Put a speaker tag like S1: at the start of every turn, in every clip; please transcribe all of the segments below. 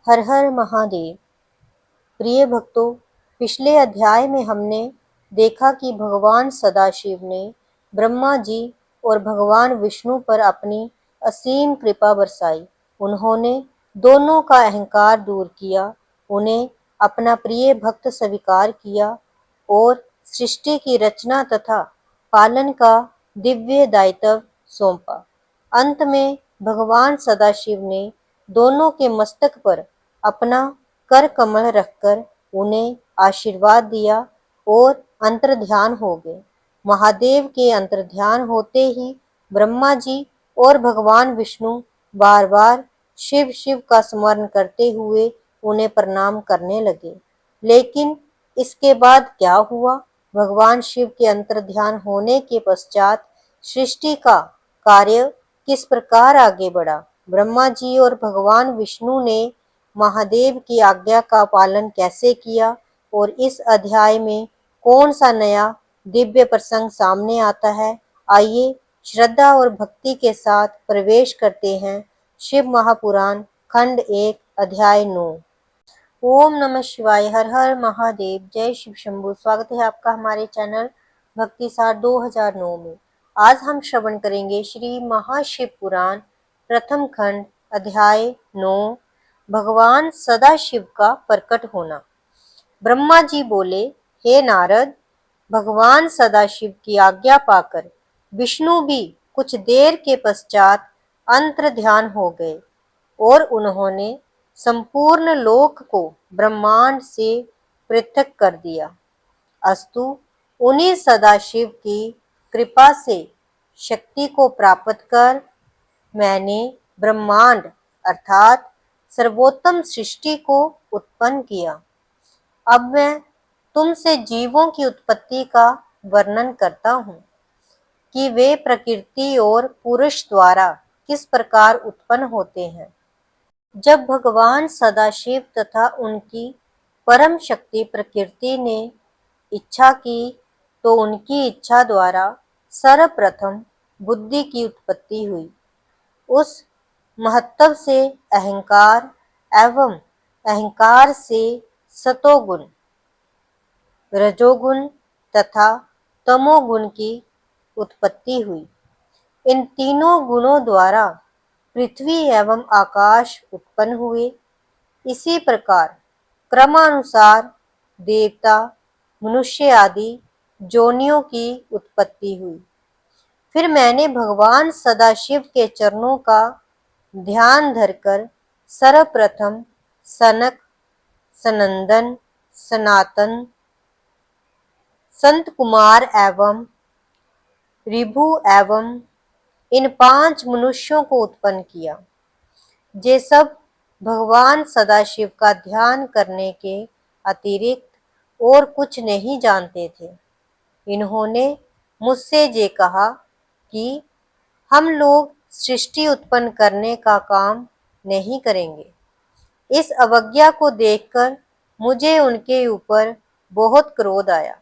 S1: हर हर महादेव। प्रिय भक्तों, पिछले अध्याय में हमने देखा कि भगवान सदाशिव ने ब्रह्मा जी और भगवान विष्णु पर अपनी असीम कृपा बरसाई। उन्होंने दोनों का अहंकार दूर किया, उन्हें अपना प्रिय भक्त स्वीकार किया और सृष्टि की रचना तथा पालन का दिव्य दायित्व सौंपा। अंत में भगवान सदाशिव ने दोनों के मस्तक पर अपना कर कमल रखकर उन्हें आशीर्वाद दिया और अंतर्ध्यान हो गए। महादेव के अंतर्ध्यान होते ही ब्रह्मा जी और भगवान विष्णु बार बार शिव शिव का स्मरण करते हुए उन्हें प्रणाम करने लगे। लेकिन इसके बाद क्या हुआ? भगवान शिव के अंतर्ध्यान होने के पश्चात सृष्टि का कार्य किस प्रकार आगे बढ़ा? ब्रह्मा जी और भगवान विष्णु ने महादेव की आज्ञा का पालन कैसे किया और इस अध्याय में कौन सा नया दिव्य प्रसंग सामने आता है? आइए श्रद्धा और भक्ति के साथ प्रवेश करते हैं शिव महापुराण खंड 1 अध्याय 9। ओम नमः शिवाय। हर हर महादेव। जय शिव शंभु। स्वागत है आपका हमारे चैनल भक्ति सार 2009 में। आज हम श्रवण करेंगे श्री महाशिव पुराण प्रथम खंड अध्याय 9, भगवान सदाशिव का प्रकट होना। ब्रह्मा जी बोले, हे नारद, भगवान सदाशिव की आज्ञा पाकर विष्णु भी कुछ देर के पश्चात अंतर्ध्यान हो गए और उन्होंने संपूर्ण लोक को ब्रह्मांड से पृथक कर दिया। अस्तु, उन्हीं सदाशिव की कृपा से शक्ति को प्राप्त कर मैंने ब्रह्मांड अर्थात सर्वोत्तम सृष्टि को उत्पन्न किया। अब मैं तुमसे जीवों की उत्पत्ति का वर्णन करता हूँ कि वे प्रकृति और पुरुष द्वारा किस प्रकार उत्पन्न होते हैं। जब भगवान सदाशिव तथा उनकी परम शक्ति प्रकृति ने इच्छा की तो उनकी इच्छा द्वारा सर्वप्रथम बुद्धि की उत्पत्ति हुई। उस महत्व से अहंकार एवं अहंकार से सतोगुण, रजोगुण तथा तमोगुण की उत्पत्ति हुई। इन तीनों गुणों द्वारा पृथ्वी एवं आकाश उत्पन्न हुए। इसी प्रकार क्रमानुसार देवता, मनुष्य आदि जोनियों की उत्पत्ति हुई। फिर मैंने भगवान सदाशिव के चरणों का ध्यान धरकर सर्वप्रथम सनक, सनंदन, सनातन, संत कुमार एवं ऋभु एवं इन 5 मनुष्यों को उत्पन्न किया। ये सब भगवान सदाशिव का ध्यान करने के अतिरिक्त और कुछ नहीं जानते थे। इन्होंने मुझसे ये कहा कि हम लोग सृष्टि उत्पन्न करने का काम नहीं करेंगे। इस अवज्ञा को देखकर मुझे उनके ऊपर बहुत क्रोध आया,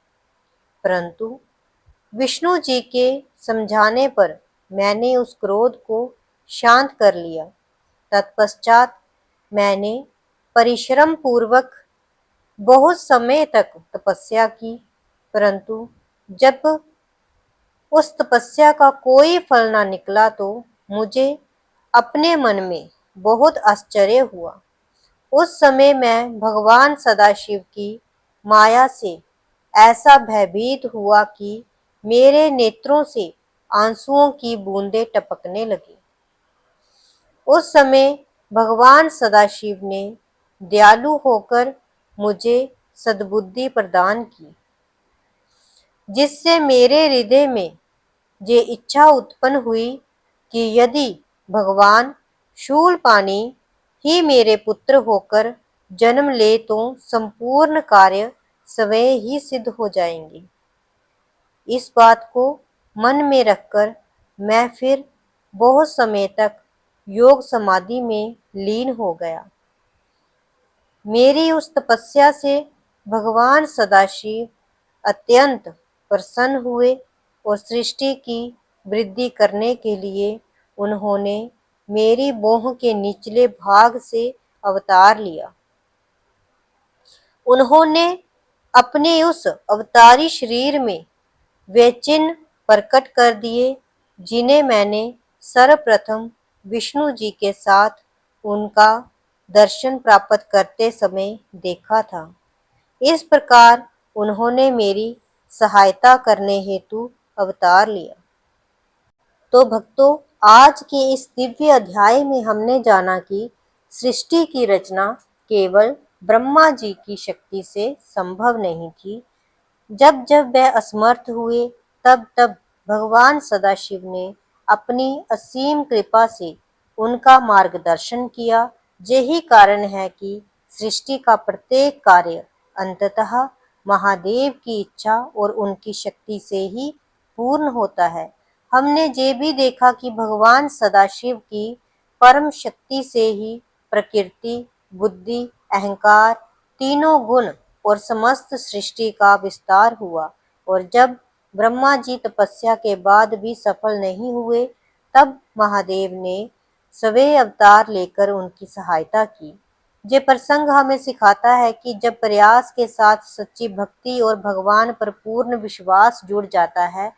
S1: परंतु विष्णु जी के समझाने पर मैंने उस क्रोध को शांत कर लिया। तत्पश्चात मैंने परिश्रम पूर्वक बहुत समय तक तपस्या की, परंतु जब उस तपस्या का कोई फल न निकला तो मुझे अपने मन में बहुत आश्चर्य हुआ। उस समय मैं भगवान सदाशिव की माया से ऐसा भयभीत हुआ कि मेरे नेत्रों से आंसुओं की बूंदें टपकने लगी। उस समय भगवान सदाशिव ने दयालु होकर मुझे सद्बुद्धि प्रदान की, जिससे मेरे हृदय में ये इच्छा उत्पन्न हुई कि यदि भगवान शूलपाणि ही मेरे पुत्र होकर जन्म ले तो संपूर्ण कार्य स्वयं ही सिद्ध हो जाएंगे। इस बात को मन में रखकर मैं फिर बहुत समय तक योग समाधि में लीन हो गया। मेरी उस तपस्या से भगवान सदाशिव अत्यंत प्रसन्न हुए और सृष्टि की वृद्धि करने के लिए उन्होंने मेरी मोह के निचले भाग से अवतार लिया। उन्होंने अपने उस अवतारी शरीर में वे चिन्ह प्रकट कर दिए जिन्हें मैंने सर्वप्रथम विष्णु जी के साथ उनका दर्शन प्राप्त करते समय देखा था। इस प्रकार उन्होंने मेरी सहायता करने हेतु अवतार लिया। तो भक्तों, आज के इस दिव्य अध्याय में हमने जाना कि सृष्टि की रचना केवल ब्रह्मा जी की शक्ति से संभव नहीं थी। जब जब वह असमर्थ हुए, तब तब भगवान सदाशिव ने अपनी असीम कृपा से उनका मार्गदर्शन किया। यही कारण है कि सृष्टि का प्रत्येक कार्य अंततः महादेव की इच्छा और उनकी शक्ति से ही पूर्ण होता है। हमने ये भी देखा कि भगवान सदाशिव की परम शक्ति से ही प्रकृति, बुद्धि, अहंकार, तीनों गुण और समस्त सृष्टि का विस्तार हुआ। और जब ब्रह्मा जी तपस्या के बाद भी सफल नहीं हुए, तब महादेव ने सवे अवतार लेकर उनकी सहायता की। ये प्रसंग हमें सिखाता है कि जब प्रयास के साथ सच्ची भक्ति और भगवान पर पूर्ण विश्वास जुड़ जाता है,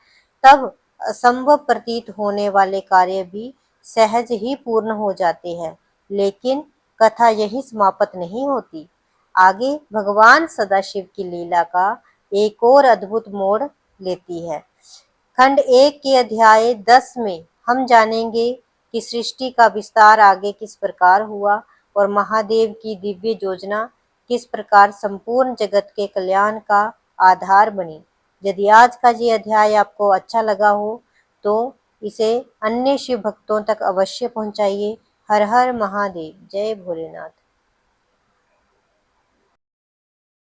S1: तब असंभव प्रतीत होने वाले कार्य भी सहज ही पूर्ण हो जाते हैं। लेकिन कथा यही समाप्त नहीं होती। आगे भगवान सदाशिव की लीला का एक और अद्भुत मोड़ लेती है। खंड 1 के अध्याय 10 में हम जानेंगे कि सृष्टि का विस्तार आगे किस प्रकार हुआ और महादेव की दिव्य योजना किस प्रकार संपूर्ण जगत के कल्याण का आधार बनी। यदि आज का ये अध्याय आपको अच्छा लगा हो तो इसे अन्य शिव भक्तों तक अवश्य पहुंचाइए। हर हर महादेव। जय भोलेनाथ।